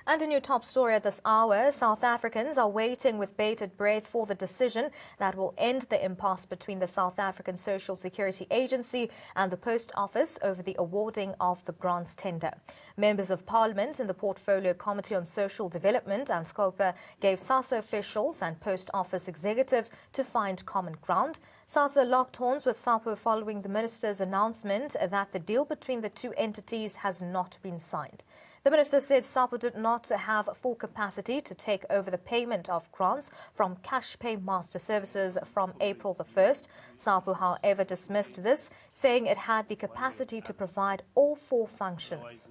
And a new top story at this hour, South Africans are waiting with bated breath for the decision that will end the impasse between the South African Social Security Agency and the Post Office over the awarding of the grants tender. Members of Parliament in the Portfolio Committee on Social Development and SCOPA gave SASSA officials and Post Office executives to find common ground. SASSA locked horns with SAPO following the minister's announcement that the deal between the two entities has not been signed. The minister said SAPO did not have full capacity to take over the payment of grants from Cash Pay Master Services from April the 1st. SAPO, however, dismissed this, saying it had the capacity to provide all four functions.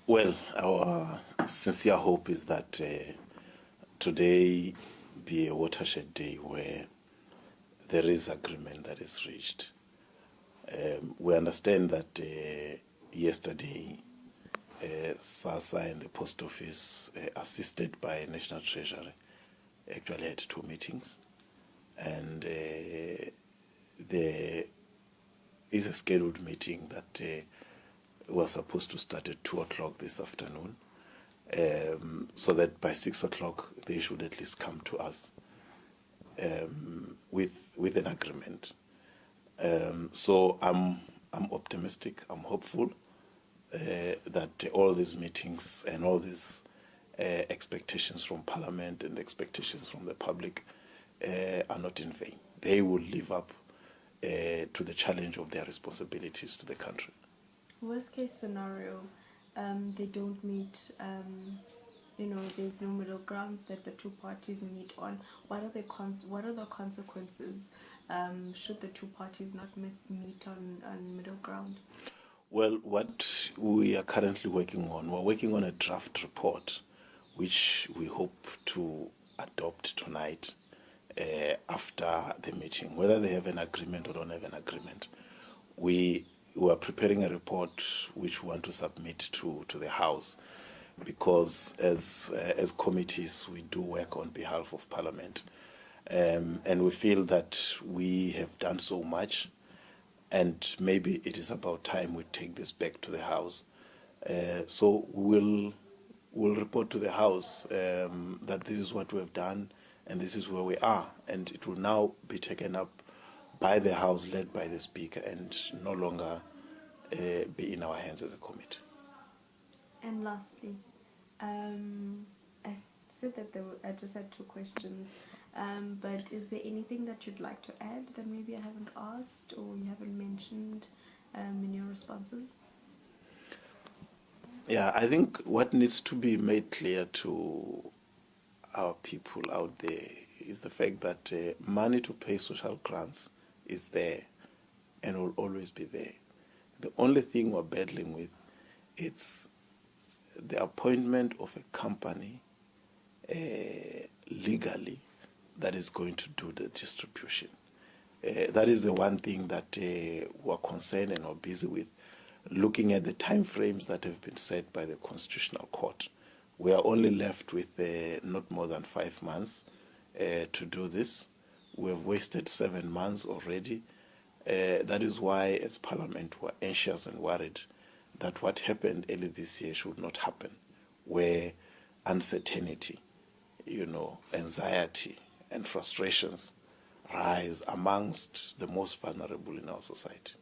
Well, our sincere hope is that today be a watershed day where there is agreement that is reached. We understand that yesterday, SASSA and the Post Office, assisted by National Treasury, actually had two meetings. And there is a scheduled meeting that was supposed to start at 2 o'clock this afternoon, so that by 6 o'clock they should at least come to us with an agreement. So I'm optimistic, I'm hopeful that all these meetings and all these expectations from Parliament and expectations from the public are not in vain. They will live up to the challenge of their responsibilities to the country. Worst case scenario, they don't meet, there's no middle grounds that the two parties meet on. What are the consequences should the two parties not meet on middle ground? Well, what we are currently working on, we're working on a draft report, which we hope to adopt tonight after the meeting. Whether they have an agreement or don't have an agreement, we are preparing a report which we want to submit to the House, because as committees we do work on behalf of Parliament, and we feel that we have done so much, and maybe it is about time we take this back to the House. So we'll report to the House that this is what we have done and this is where we are, and it will now be taken up by the House, led by the Speaker, and no longer be in our hands as a committee. And lastly, I said that I just had two questions, but is there anything that you'd like to add that maybe I haven't asked or you haven't mentioned in your responses? Yeah, I think what needs to be made clear to our people out there is the fact that money to pay social grants is there and will always be there. The only thing we're battling with is the appointment of a company legally that is going to do the distribution. That is the one thing that we're concerned and we're busy with. Looking at the time frames that have been set by the Constitutional Court, we are only left with not more than 5 months to do this. We have wasted 7 months already. That is why, as Parliament, we're anxious and worried that what happened early this year should not happen, where uncertainty, anxiety and frustrations rise amongst the most vulnerable in our society.